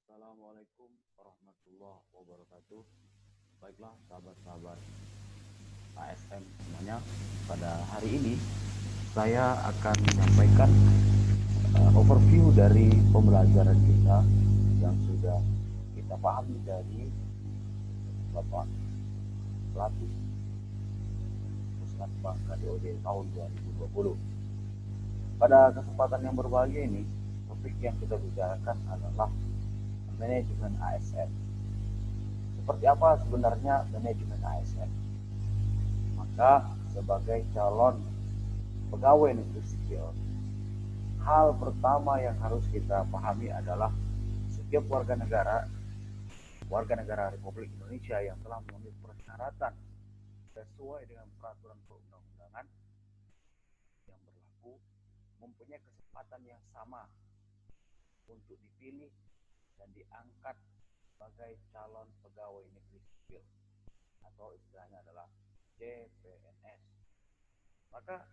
Assalamualaikum warahmatullahi wabarakatuh. Baiklah sahabat-sahabat ASM semuanya, pada hari ini saya akan menyampaikan overview dari pembelajaran kita yang sudah kita pahami dari Bapak Pelatih Puskesmas KDOD tahun 2020. Pada kesempatan yang berbahagia ini, topik yang kita bicarakan adalah manajemen ASN. Seperti apa sebenarnya manajemen ASN? Maka sebagai calon pegawai negeri sipil, hal pertama yang harus kita pahami adalah setiap warga negara Republik Indonesia yang telah memenuhi persyaratan sesuai dengan peraturan perundang-undangan yang berlaku mempunyai kesempatan yang sama untuk dipilih dan diangkat sebagai calon pegawai negeri sipil atau istilahnya adalah CPNS. Maka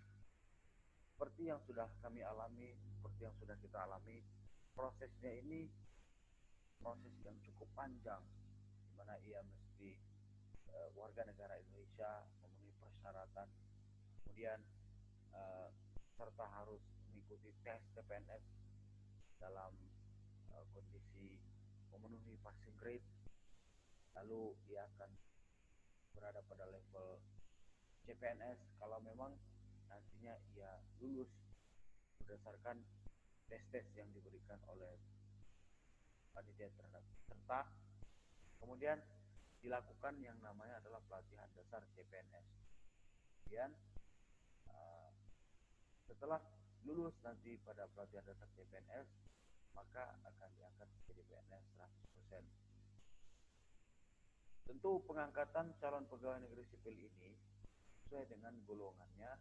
seperti yang sudah kami alami, seperti yang sudah kita alami, prosesnya ini proses yang cukup panjang, di mana ia mesti warga negara Indonesia memenuhi persyaratan, kemudian uh, serta harus mengikuti tes CPNS dalam kondisi memenuhi passing grade, lalu ia akan berada pada level CPNS kalau memang nantinya ia lulus berdasarkan tes-tes yang diberikan oleh panitia terhadap peserta. Kemudian dilakukan yang namanya adalah pelatihan dasar CPNS. Kemudian setelah lulus nanti pada pelatihan dasar CPNS, maka akan diangkat menjadi PNS 100%. Tentu pengangkatan calon pegawai negeri sipil ini sesuai dengan golongannya,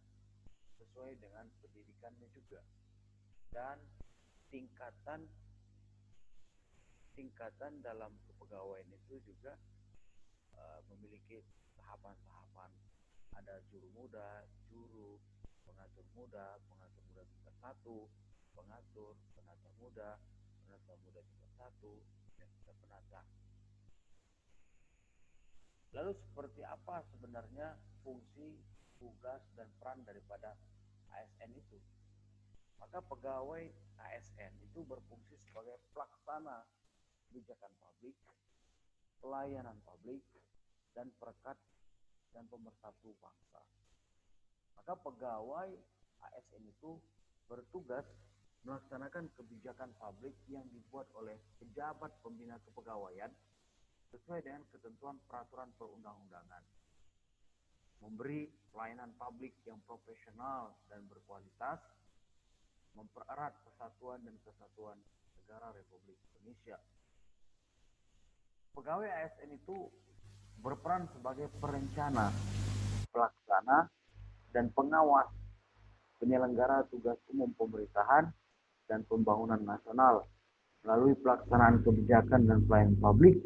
sesuai dengan pendidikannya juga, dan tingkatan dalam kepegawaian itu juga memiliki tahapan-tahapan. Ada juru muda, juru, pengatur muda tingkat 1, pengatur, penata muda tingkat 1, dan juga penata. Lalu seperti apa sebenarnya fungsi, tugas, dan peran daripada ASN itu? Maka pegawai ASN itu berfungsi sebagai pelaksana kebijakan publik, pelayanan publik, dan perekat dan pemersatu bangsa. Maka pegawai ASN itu bertugas melaksanakan kebijakan publik yang dibuat oleh pejabat pembina kepegawaian sesuai dengan ketentuan peraturan perundang-undangan, memberi pelayanan publik yang profesional dan berkualitas, mempererat persatuan dan kesatuan negara Republik Indonesia. Pegawai ASN itu berperan sebagai perencana, pelaksana, dan pengawas penyelenggara tugas umum pemerintahan dan pembangunan nasional melalui pelaksanaan kebijakan dan pelayanan publik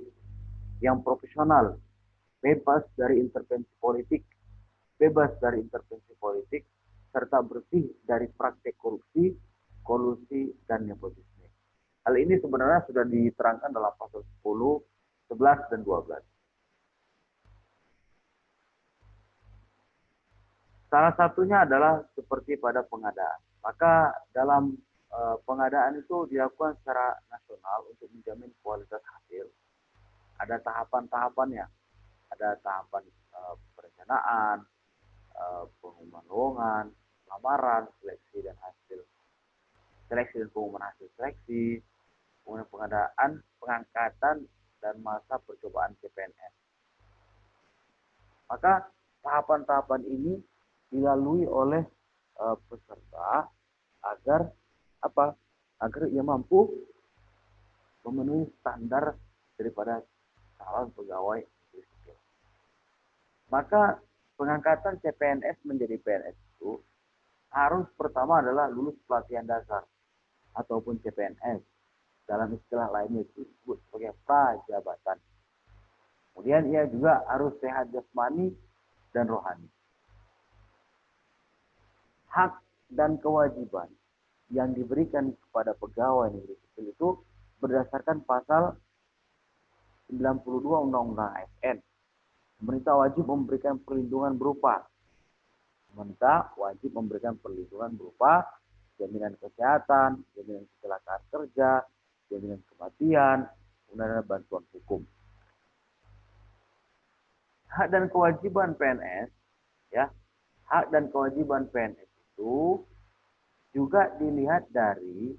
yang profesional, bebas dari intervensi politik, serta bersih dari praktek korupsi, kolusi, dan nepotisme. Hal ini sebenarnya sudah diterangkan dalam pasal 10, 11, dan 12. Salah satunya adalah seperti pada pengadaan. Maka dalam pengadaan itu dilakukan secara nasional untuk menjamin kualitas hasil. Ada tahapan-tahapannya. Ada tahapan perencanaan, pengumuman lowongan, lamaran, seleksi dan pengumuman hasil seleksi, kemudian pengadaan, pengangkatan, dan masa percobaan CPNS. Maka tahapan-tahapan ini dilalui oleh peserta agar apa? Agar ia mampu memenuhi standar daripada calon pegawai negeri sipil. Maka pengangkatan CPNS menjadi PNS itu harus pertama adalah lulus pelatihan dasar ataupun CPNS. Dalam istilah lainnya itu disebut sebagai prajabatan. Kemudian ia juga harus sehat jasmani dan rohani. Hak dan kewajiban yang diberikan kepada pegawai negeri sipil itu berdasarkan pasal 92 Undang-Undang ASN. Pemerintah wajib memberikan perlindungan berupa jaminan kesehatan, jaminan kecelakaan kerja, jaminan kematian, kemudian bantuan hukum. Hak dan kewajiban PNS, ya, hak dan kewajiban PNS itu juga dilihat dari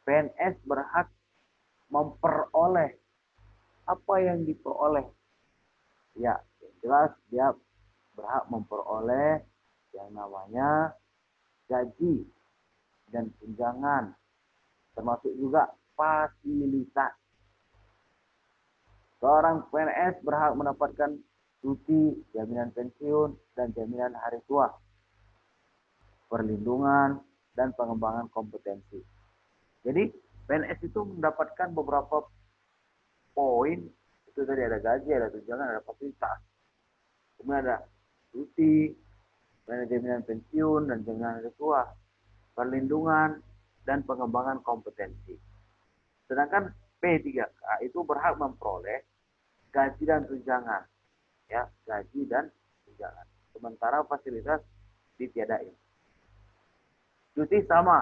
PNS berhak memperoleh apa yang diperoleh. Ya, jelas dia berhak memperoleh yang namanya gaji dan tunjangan, termasuk juga fasilitas. Seorang PNS berhak mendapatkan cuti, jaminan pensiun, dan jaminan hari tua, perlindungan, dan pengembangan kompetensi. Jadi PNS itu mendapatkan beberapa poin. Itu tadi ada gaji, ada tunjangan, ada fasilitas. Kemudian ada cuti, jaminan pensiun, dan jaminan hari tua, perlindungan, dan pengembangan kompetensi. Sedangkan P3K itu berhak memperoleh gaji dan tunjangan, ya, gaji dan tunjangan. Sementara fasilitas ditiadain. Cuti sama,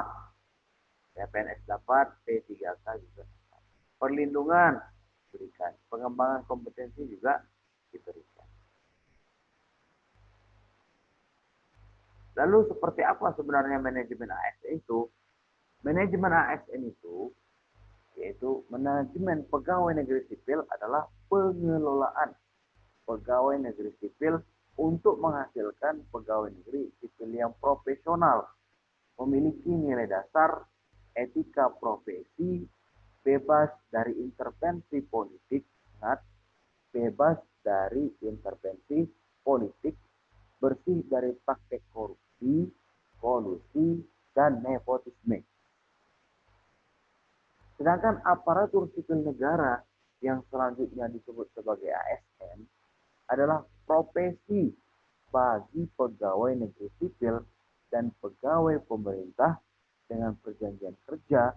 ya, PNS dapat, P3K juga. Perlindungan diberikan, pengembangan kompetensi juga diberikan. Lalu seperti apa sebenarnya manajemen ASN itu? Manajemen ASN itu yaitu manajemen pegawai negeri sipil adalah pengelolaan pegawai negeri sipil untuk menghasilkan pegawai negeri sipil yang profesional, memiliki nilai dasar, etika profesi, bebas dari intervensi politik, bebas dari intervensi politik, bersih dari praktek korupsi, kolusi, dan nepotisme. Sedangkan aparatur sipil negara yang selanjutnya disebut sebagai ASN adalah profesi bagi pegawai negeri sipil dan pegawai pemerintah dengan perjanjian kerja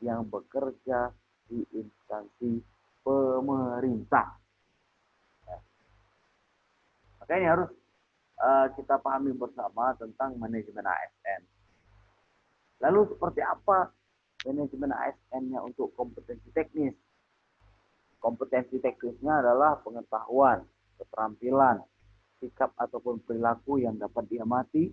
yang bekerja di instansi pemerintah. Ya. Makanya harus kita pahami bersama tentang manajemen ASN. Lalu seperti apa manajemen ASN-nya untuk kompetensi teknis? Kompetensi teknisnya adalah pengetahuan, keterampilan, sikap ataupun perilaku yang dapat diamati,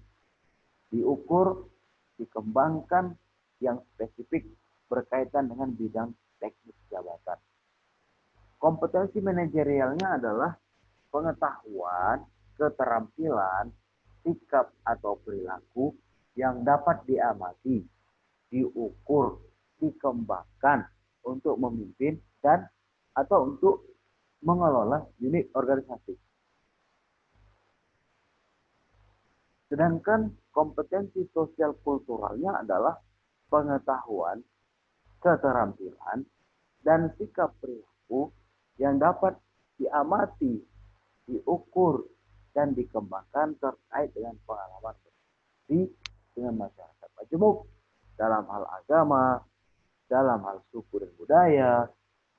diukur, dikembangkan yang spesifik berkaitan dengan bidang teknis jabatan. Kompetensi manajerialnya adalah pengetahuan, keterampilan, sikap atau perilaku yang dapat diamati, diukur, dikembangkan untuk memimpin dan atau untuk mengelola unit organisasi. Sedangkan kompetensi sosial kulturalnya adalah pengetahuan, keterampilan, dan sikap perilaku yang dapat diamati, diukur, dan dikembangkan terkait dengan pengalaman bersosialisasi dengan masyarakat majemuk dalam hal agama, dalam hal suku dan budaya,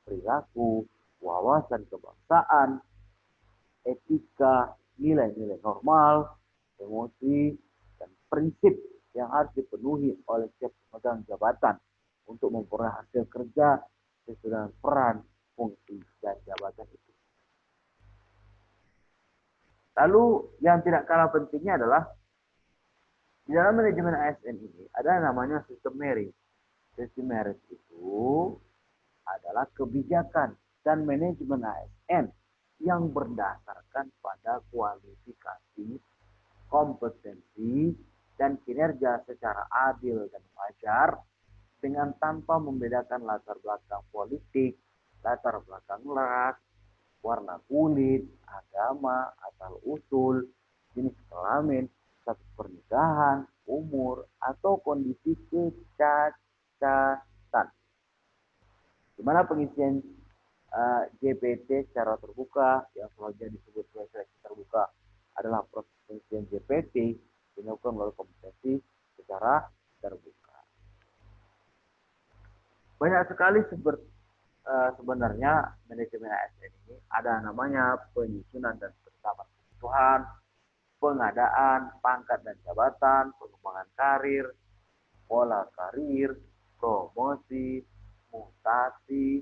perilaku, wawasan kebangsaan, etika, nilai-nilai normal, emosi, dan prinsip yang harus dipenuhi oleh setiap pemegang jabatan untuk memperoleh hasil kerja sesuai dengan peran, fungsi, dan jabatan itu. Lalu yang tidak kalah pentingnya adalah di dalam manajemen ASN ini ada namanya sistem merit. Sistem merit itu adalah kebijakan dan manajemen ASN yang berdasarkan pada kualifikasi, kompetensi, dan kinerja secara adil dan wajar dengan tanpa membedakan latar belakang politik, latar belakang ras, warna kulit, agama, asal usul, jenis kelamin, status pernikahan, umur, atau kondisi kecacatan. Di mana pengisian JPT secara terbuka yang selanjutnya disebut sebagai seleksi terbuka adalah proses pengisian JPT dilakukan melalui kompetensi secara terbuka. Banyak sekali sebenarnya manajemen ASN ini ada namanya penyusunan dan penetapan kebutuhan, pengadaan pangkat dan jabatan, pengembangan karir, pola karir, promosi, mutasi,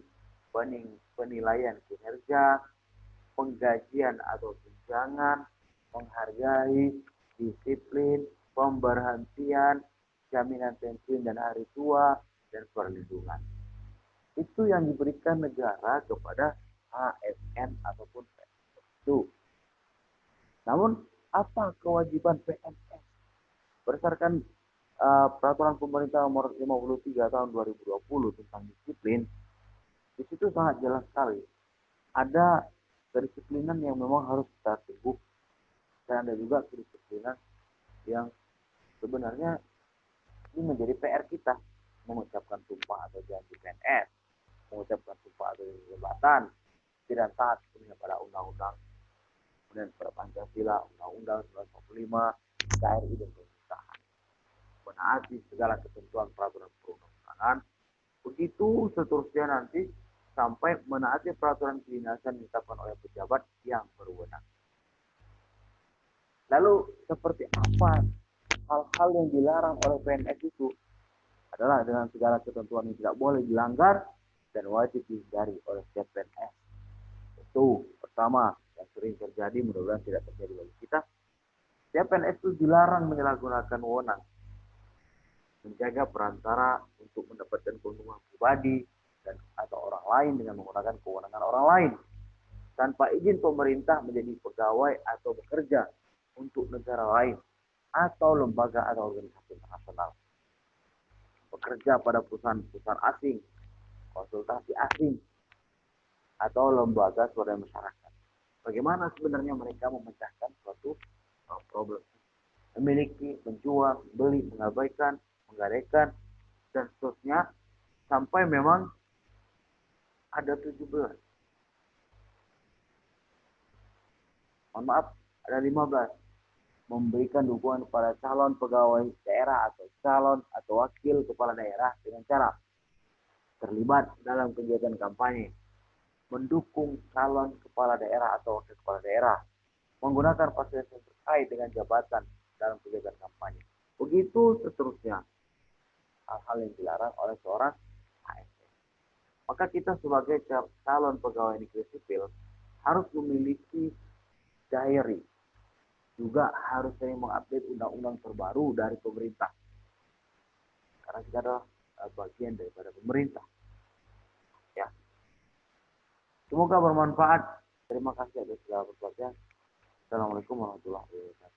penilaian kinerja, penggajian atau tunjangan, menghargai, disiplin, pemberhentian, jaminan pensiun dan hari tua, dan perlindungan. Itu yang diberikan negara kepada ASN ataupun PNS itu. Namun, apa kewajiban PNS? Berdasarkan peraturan pemerintah nomor 53 tahun 2020 tentang disiplin, di situ sangat jelas sekali. Ada kedisiplinan yang memang harus kita tunggu, dan ada juga kedisiplinan yang sebenarnya ini menjadi PR kita, mengucapkan sumpah atau janji PNS, mengucapkan sumpah atau jabatan, tidak taat pada undang-undang, kemudian pada Pancasila, Undang-Undang 1945, KRI dan pemerintahan, menaati segala ketentuan peraturan perundang-undangan, begitu seterusnya nanti sampai menaati peraturan kedinasan ditetapkan oleh pejabat yang berwenang. Lalu seperti apa hal-hal yang dilarang oleh PNS itu? Adalah dengan segala ketentuan yang tidak boleh dilanggar dan wajib dihindari oleh setiap PNS. Itu pertama yang sering terjadi, mudah-mudahan tidak terjadi bagi kita. Setiap PNS itu dilarang menyalahgunakan wewenang, menjaga perantara untuk mendapatkan keuntungan pribadi dan atau orang lain dengan menggunakan kewenangan orang lain tanpa izin pemerintah, menjadi pegawai atau bekerja untuk negara lain atau lembaga atau organisasi internasional, bekerja pada perusahaan-perusahaan asing, konsultasi asing, atau lembaga swadaya masyarakat. Bagaimana sebenarnya mereka memecahkan suatu problem? Memiliki, menjual, beli, mengabaikan, menggadaikan, dan seterusnya, sampai memang ada 17. Mohon maaf, ada 15. Memberikan dukungan kepada calon pegawai daerah atau calon atau wakil kepala daerah dengan cara terlibat dalam kegiatan kampanye, mendukung calon kepala daerah atau wakil kepala daerah, menggunakan fasilitas yang terkait dengan jabatan dalam kegiatan kampanye. Begitu seterusnya, hal-hal yang dilarang oleh seorang ASN. Maka kita sebagai calon pegawai negeri sipil harus memiliki diary, juga harus sering mengupdate undang-undang terbaru dari pemerintah, karena kita adalah bagian daripada pemerintah. Ya, semoga bermanfaat. Terima kasih atas segala perhatian. Assalamualaikum warahmatullahi wabarakatuh.